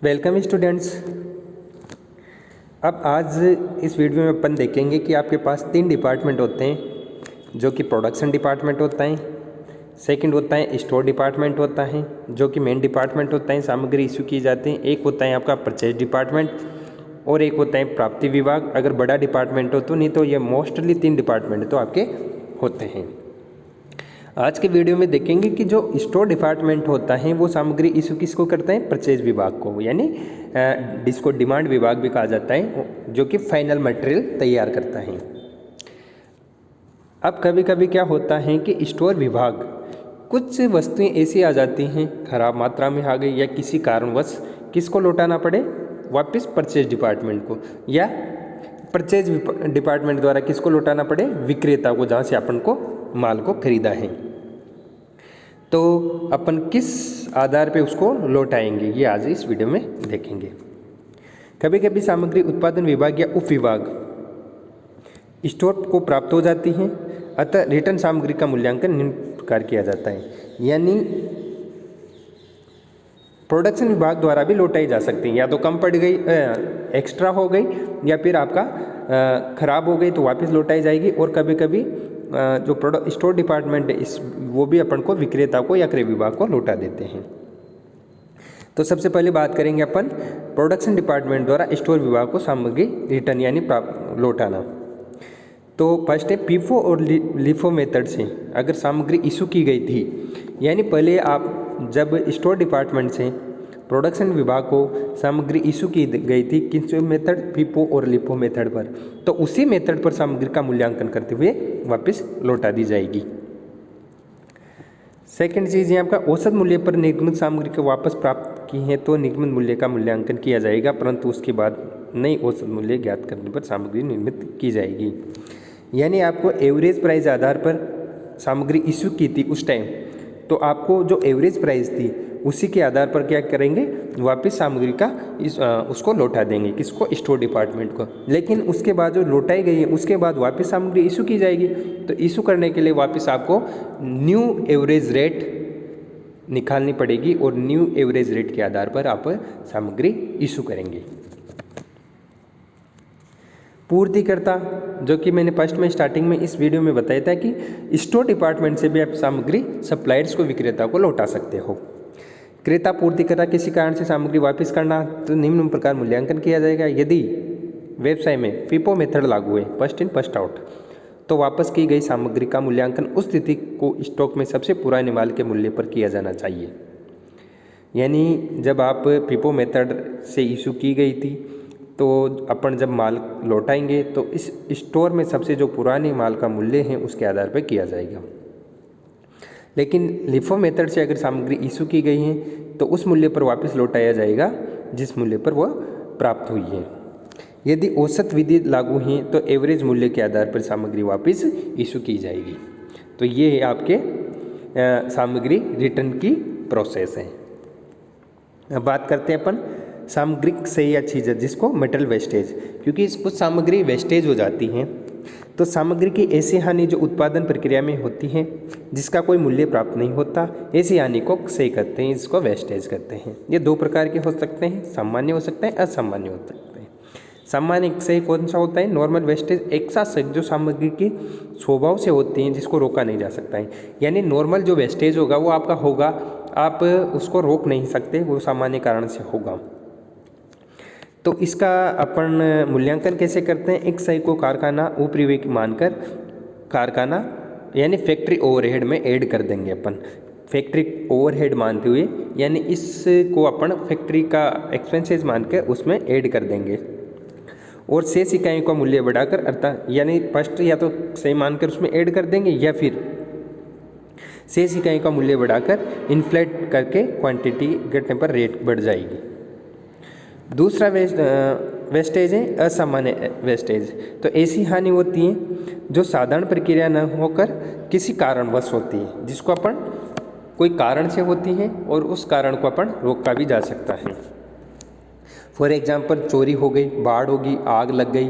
Welcome students. अब आज इस वीडियो में अपन देखेंगे कि आपके पास 3 डिपार्टमेंट होते हैं, जो कि प्रोडक्शन डिपार्टमेंट होता है, सेकंड होता है स्टोर डिपार्टमेंट होता है, जो कि मेन डिपार्टमेंट होता है, सामग्री इशू की जाती है। एक होता है आपका परचेज डिपार्टमेंट और एक होता है प्राप्ति विभाग। अगर बड़ा डिपार्टमेंट हो तो, नहीं तो ये मोस्टली 3 डिपार्टमेंट तो आपके होते हैं। आज के वीडियो में देखेंगे कि जो स्टोर डिपार्टमेंट होता है वो सामग्री इशू किसको करता है, परचेज विभाग को, यानी जिसको डिमांड विभाग भी कहा जाता है, जो कि फाइनल मटेरियल तैयार करता है। अब कभी कभी क्या होता है कि स्टोर विभाग कुछ वस्तुएं ऐसी आ जाती हैं, खराब मात्रा में आ गई या किसी कारणवश किसको लौटाना पड़े, वापस परचेज डिपार्टमेंट को, या परचेज डिपार्टमेंट द्वारा किसको लौटाना पड़े, विक्रेता को, जहाँ से अपन को माल को खरीदा है। तो अपन किस आधार पे उसको लौटाएंगे, ये आज इस वीडियो में देखेंगे। कभी कभी सामग्री उत्पादन विभाग या उप विभाग स्टोर को प्राप्त हो जाती है, अतः रिटर्न सामग्री का मूल्यांकन निम्न प्रकार किया जाता है, यानी प्रोडक्शन विभाग द्वारा भी लौटाई जा सकती है। या तो कम पड़ गई, एक्स्ट्रा हो गई, या फिर आपका खराब हो गई तो वापस लौटाई जाएगी। और कभी कभी जो प्रोडक्ट स्टोर डिपार्टमेंट है वो भी अपन को विक्रेता को या क्रय विभाग को लौटा देते हैं। तो सबसे पहले बात करेंगे अपन प्रोडक्शन डिपार्टमेंट द्वारा स्टोर विभाग को सामग्री रिटर्न यानी लौटाना। तो फर्स्ट है पीफो और लिफो मेथड से अगर सामग्री इशू की गई थी, यानी पहले आप जब स्टोर डिपार्टमेंट से प्रोडक्शन विभाग को सामग्री इशू की गई थी किस मेथड, पीपो और लिफो मेथड पर, तो उसी मेथड पर सामग्री का मूल्यांकन करते हुए वापस लौटा दी जाएगी। सेकंड चीज़ है आपका औसत मूल्य पर निर्गमित सामग्री को वापस प्राप्त की है तो निर्गमित मूल्य का मूल्यांकन किया जाएगा, परंतु उसके बाद नई औसत मूल्य ज्ञात करने पर सामग्री निर्मित की जाएगी। यानी आपको एवरेज प्राइस आधार पर सामग्री इशू की थी उस टाइम, तो आपको जो एवरेज प्राइस थी उसी के आधार पर क्या करेंगे, वापस सामग्री का उसको लौटा देंगे, किसको, स्टोर डिपार्टमेंट को। लेकिन उसके बाद जो लौटाई गई है उसके बाद वापस सामग्री इशू की जाएगी, तो इशू करने के लिए वापस आपको न्यू एवरेज रेट निकालनी पड़ेगी और न्यू एवरेज रेट के आधार पर आप सामग्री इशू करेंगे। पूर्तिकर्ता, जो कि मैंने फर्स्ट में स्टार्टिंग में इस वीडियो में बताया था कि स्टोर डिपार्टमेंट से भी आप सामग्री सप्लायर्स को, विक्रेता को लौटा सकते हो। क्रेता पूर्तिकर्ता किसी कारण से सामग्री वापस करना तो निम्न प्रकार मूल्यांकन किया जाएगा। यदि व्यवसाय में पीपो मेथड लागू है, फर्स्ट इन फर्स्ट आउट, तो वापस की गई सामग्री का मूल्यांकन उस स्थिति को स्टॉक में सबसे पुराने माल के मूल्य पर किया जाना चाहिए। यानी जब आप पीपो मेथड से इशू की गई थी तो अपन जब माल लौटाएंगे तो इस स्टोर में सबसे जो पुराने माल का मूल्य है उसके आधार पर किया जाएगा। लेकिन लिफो मेथड से अगर सामग्री इशू की गई है तो उस मूल्य पर वापस लौटाया जाएगा जिस मूल्य पर वह प्राप्त हुई है। यदि औसत विधि लागू है तो एवरेज मूल्य के आधार पर सामग्री वापस इशू की जाएगी। तो ये है आपके सामग्री रिटर्न की प्रोसेस है। अब बात करते हैं अपन सामग्रिक सही या चीज़ जिसको मेटल वेस्टेज, क्योंकि कुछ सामग्री वेस्टेज हो जाती हैं, तो सामग्री की ऐसी हानि जो उत्पादन प्रक्रिया में होती है जिसका कोई मूल्य प्राप्त नहीं होता, ऐसी हानि को क्षय करते हैं, इसको वेस्टेज कहते हैं। ये 2 प्रकार के हो सकते हैं, सामान्य हो सकते हैं, असामान्य हो सकते हैं। सामान्य क्षय कौन सा होता है, नॉर्मल वेस्टेज, एक साथ जो सामग्री की स्वभाव से होती हैं जिसको रोका नहीं जा सकता है। यानी नॉर्मल जो वेस्टेज होगा वो आपका होगा, आप उसको रोक नहीं सकते, वो सामान्य कारण से होगा। तो इसका अपन मूल्यांकन कैसे करते हैं, एक सही को कारखाना उपरिव्यय मानकर कारखाना यानी फैक्ट्री ओवरहेड में ऐड कर देंगे अपन, फैक्ट्री ओवरहेड मानते हुए, यानी इसको अपन फैक्ट्री का एक्सपेंसेस मानकर उसमें ऐड कर देंगे और शेष इकाइयों का मूल्य बढ़ाकर, अर्थात यानी फर्स्ट या तो सही मानकर उसमें ऐड कर देंगे या फिर शेष इकाइयों का मूल्य बढ़ाकर इन्फ्लेट करके क्वांटिटी घटने पर रेट बढ़ जाएगी। दूसरा वेस्टेज है असामान्य वेस्टेज। तो ऐसी हानि होती है जो साधारण प्रक्रिया न होकर किसी कारणवश होती है, जिसको अपन कोई कारण से होती है और उस कारण को अपन रोका भी जा सकता है। फॉर एग्जांपल चोरी हो गई, बाढ़ होगी, आग लग गई,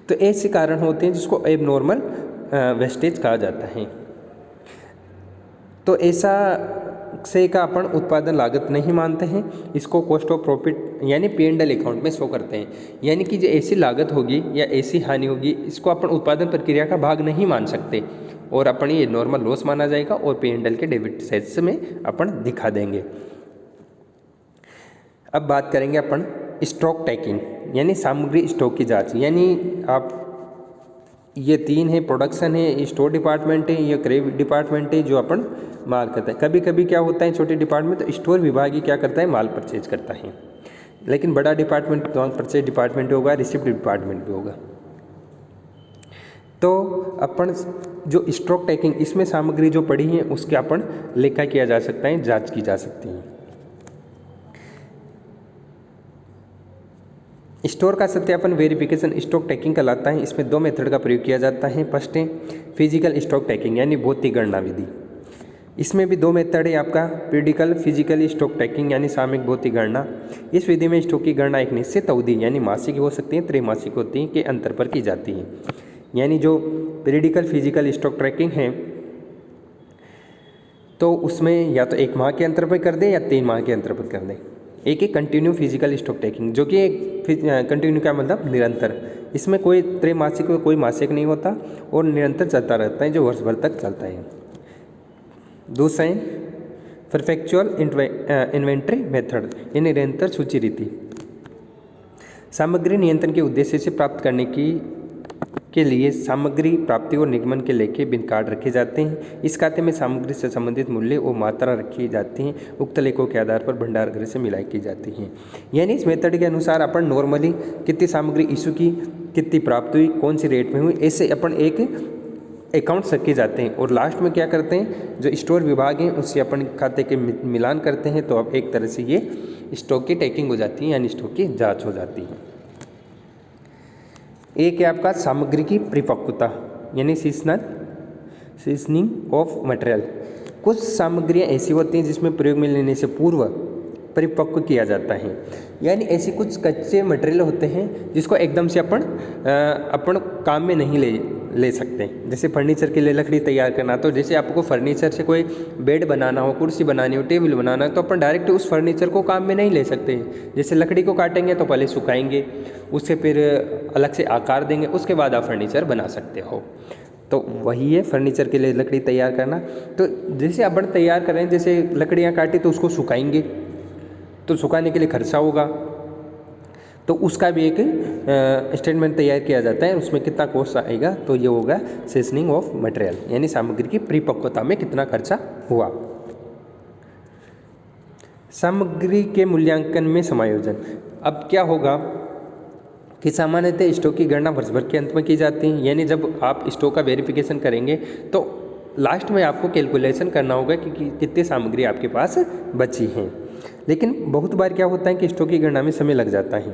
तो ऐसे कारण होते हैं जिसको एबनॉर्मल वेस्टेज कहा जाता है। तो ऐसा से का अपन उत्पादन लागत नहीं मानते हैं, इसको कॉस्ट ऑफ प्रॉफिट यानी P&L अकाउंट में शो करते हैं। यानी कि जो ऐसी लागत होगी या ऐसी हानि होगी, इसको अपन उत्पादन प्रक्रिया का भाग नहीं मान सकते और अपन ये नॉर्मल लॉस माना जाएगा और P&L के डेबिट साइड में अपन दिखा देंगे। अब बात करेंगे अपन स्टॉक टेकिंग यानी सामग्री स्टॉक की जांच। यानी आप ये तीन है, प्रोडक्शन है, स्टोर डिपार्टमेंट है, ये क्रय डिपार्टमेंट है जो अपन माल करता है। कभी कभी क्या होता है छोटे डिपार्टमेंट तो स्टोर विभाग ही क्या करता है, माल परचेज करता है, लेकिन बड़ा डिपार्टमेंट तो परचेज डिपार्टमेंट भी होगा, रिसिप्ट डिपार्टमेंट भी होगा। तो अपन जो स्टॉक टेकिंग इसमें सामग्री जो पड़ी है उसके अपन लेखा किया जा सकता है, जाँच की जा सकती है। स्टोर का सत्यापन वेरिफिकेशन स्टॉक टेकिंग कहलाता है। इसमें दो मेथड का प्रयोग किया जाता है। फर्स्ट है फिजिकल स्टॉक टेकिंग यानी भौतिक गणना विधि। इसमें भी दो मेथड है आपका, पीरियडिकल फिजिकल स्टॉक टेकिंग यानी सामयिक भौतिक गणना। इस विधि में स्टॉक की गणना एक निश्चित अवधि यानी मासिक हो सकती है, त्रैमासिक होती है के अंतर पर की जाती है। यानी जो पीरियडिकल फिजिकल स्टॉक ट्रैकिंग है तो उसमें या तो 1 माह के अंतर पर कर दें या 3 माह के अंतर पर कर दें। एक ही कंटिन्यू फिजिकल स्टॉक टेकिंग जो कि एक कंटिन्यू का मतलब निरंतर, इसमें कोई त्रैमासिक कोई मासिक नहीं होता और निरंतर चलता रहता है जो वर्ष भर तक चलता है। दूसरा है परफेक्चुअल इन्वेंट्री मेथड यानी निरंतर सूची रीति। सामग्री नियंत्रण के उद्देश्य से प्राप्त करने के लिए सामग्री प्राप्ति और निगमन के लेखे बिन कार्ड रखे जाते हैं। इस खाते में सामग्री से संबंधित मूल्य और मात्रा रखी जाती हैं। उक्त लेखों के आधार पर भंडार गृह से मिलाई की जाती हैं। यानी इस मेथड के अनुसार अपन नॉर्मली कितनी सामग्री इशू की, कितनी प्राप्त हुई, कौन सी रेट में हुई, ऐसे अपन एक अकाउंट्स रखे जाते हैं और लास्ट में क्या करते हैं, जो स्टोर विभाग हैं उससे अपन खाते के मिलान करते हैं। तो अब एक तरह से ये स्टॉक की टेकिंग हो जाती है यानी स्टॉक की जाँच हो जाती है। एक है आपका सामग्री की परिपक्वता यानी सीजनिंग ऑफ मटेरियल। कुछ सामग्रियां ऐसी होती हैं जिसमें प्रयोग में लेने से पूर्व परिपक्व किया जाता है। यानी ऐसी कुछ कच्चे मटेरियल होते हैं जिसको एकदम से अपन काम में नहीं ले सकते। जैसे फर्नीचर के लिए लकड़ी तैयार करना, तो जैसे आपको फर्नीचर से कोई बेड बनाना हो, कुर्सी बनानी हो, टेबल बनाना हो, तो अपन डायरेक्ट उस फर्नीचर को काम में नहीं ले सकते। जैसे लकड़ी को काटेंगे तो पहले सुखाएंगे, उससे फिर अलग से आकार देंगे, उसके बाद आप फर्नीचर बना सकते हो। तो वही है फर्नीचर के लिए लकड़ी तैयार करना। तो जैसे अपन तैयार कर रहे हैं, जैसे लकड़ियाँ काटी तो उसको सुखाएंगे, तो सुखाने के लिए खर्चा होगा, तो उसका भी एक स्टेटमेंट तैयार किया जाता है। उसमें कितना कॉस्ट आएगा, तो ये होगा सीजनिंग ऑफ मटेरियल यानी सामग्री की परिपक्वता में कितना खर्चा हुआ। सामग्री के मूल्यांकन में समायोजन। अब क्या होगा कि सामान्यतः स्टॉक की गणना वर्ष भर के अंत में की जाती है। यानी जब आप स्टॉक का वेरिफिकेशन करेंगे तो लास्ट में आपको कैलकुलेशन करना होगा कि कितनी सामग्री आपके पास बची हैं। लेकिन बहुत बार क्या होता है कि स्टॉक की गणना में समय लग जाता है।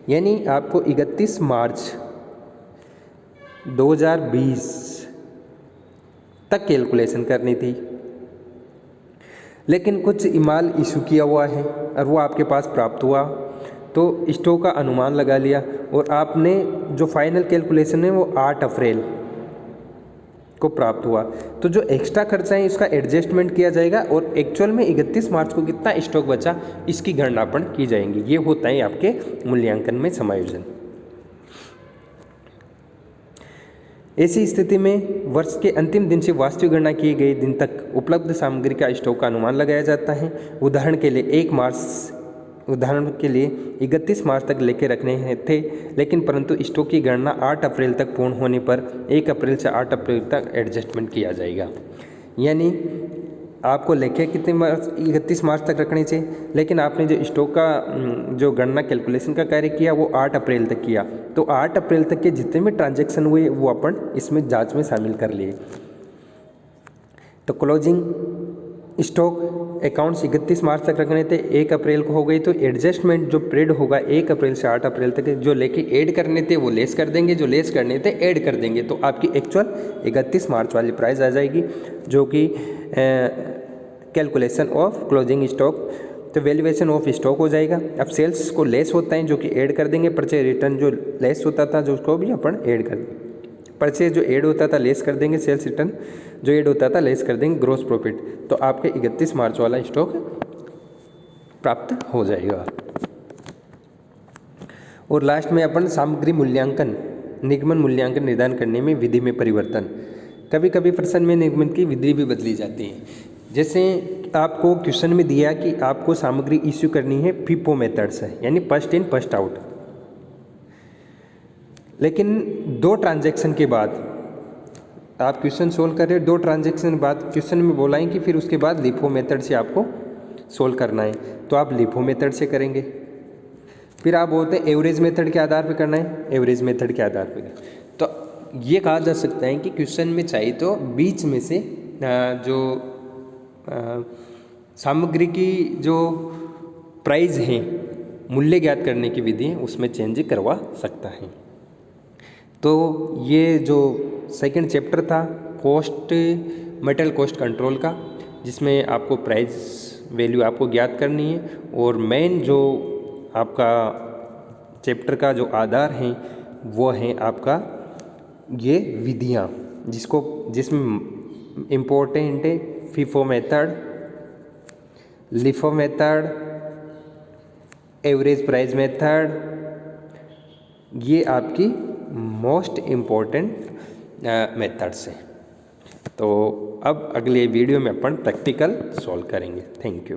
यानी आपको 31 मार्च 2020 तक कैलकुलेशन करनी थी, लेकिन कुछ माल इशू किया हुआ है और वो आपके पास प्राप्त हुआ, तो स्टॉक का अनुमान लगा लिया और आपने जो फाइनल कैलकुलेशन है वो 8 अप्रैल को प्राप्त हुआ। तो जो एक्स्ट्रा खर्चा है इसका एडजस्टमेंट किया जाएगा और एक्चुअल में 31 मार्च को कितना स्टॉक बचा इसकी गणना अपन की जाएंगी। ये होता है आपके मूल्यांकन में समायोजन। ऐसी स्थिति में वर्ष के अंतिम दिन से वास्तविक गणना किए गए दिन तक उपलब्ध सामग्री का स्टॉक का अनुमान लगाया जाता है। उदाहरण के लिए 31 मार्च तक लेके रखने थे, लेकिन परंतु स्टॉक की गणना 8 अप्रैल तक पूर्ण होने पर 1 अप्रैल से 8 अप्रैल तक एडजस्टमेंट किया जाएगा। यानी आपको लेके कितने 31 मार्च तक रखने चाहिए, लेकिन आपने जो स्टॉक का जो गणना कैलकुलेशन का कार्य किया वो 8 अप्रैल तक किया, तो 8 अप्रैल तक के जितने भी ट्रांजैक्शन हुए वो अपन इसमें जांच में शामिल कर लिए। तो क्लोजिंग स्टॉक अकाउंट्स 31 मार्च तक रखने थे, 1 अप्रैल को हो गई, तो एडजस्टमेंट जो पीरियड होगा 1 अप्रैल से 8 अप्रैल तक, जो लेके ऐड करने थे वो लेस कर देंगे, जो लेस करने थे ऐड कर देंगे, तो आपकी एक्चुअल 31 मार्च वाली प्राइस आ जाएगी जो कि कैलकुलेशन ऑफ क्लोजिंग स्टॉक, तो वैल्यूएशन ऑफ स्टॉक हो जाएगा। अब सेल्स को लेस होता है जो कि ऐड कर देंगे, परचेज रिटर्न जो लेस होता था जो उसको भी अपन ऐड कर देंगे। परचेज जो ऐड होता था लेस कर देंगे, सेल्स रिटर्न जो ऐड होता था लेस कर देंगे ग्रॉस प्रॉफिट, तो आपके 31 मार्च वाला स्टॉक प्राप्त हो जाएगा। और लास्ट में अपन सामग्री मूल्यांकन, निगमन मूल्यांकन निर्धारण करने में विधि में परिवर्तन। कभी कभी प्रश्न में निगमन की विधि भी बदली जाती है। जैसे आपको क्वेश्चन में दिया कि आपको सामग्री इश्यू करनी है फीफो मेथड से, यानी फर्स्ट इन फर्स्ट आउट, लेकिन 2 ट्रांजैक्शन के बाद आप क्वेश्चन सोल्व कर रहे हो, 2 ट्रांजैक्शन के बाद क्वेश्चन में बोला है कि फिर उसके बाद लिफो मेथड से आपको सोल्व करना है, तो आप लिफो मेथड से करेंगे। फिर आप बोलते हैं एवरेज मेथड के आधार पर करना है, एवरेज मेथड के आधार पर। तो ये कहा जा सकता है कि क्वेश्चन में चाहिए तो बीच में से जो सामग्री की जो प्राइस है, मूल्य ज्ञात करने की विधि है, उसमें चेंज करवा सकता है। तो ये जो सेकंड चैप्टर था कॉस्ट, मटेरियल कॉस्ट कंट्रोल का, जिसमें आपको प्राइस वैल्यू आपको ज्ञात करनी है, और मेन जो आपका चैप्टर का जो आधार है वो है आपका ये विधियाँ, जिसमें इम्पोर्टेंट है FIFO method, LIFO method, average price method, ये आपकी मोस्ट इम्पोर्टेंट मेथड्स हैं। तो अब अगले वीडियो में अपन प्रैक्टिकल सॉल्व करेंगे। Thank you.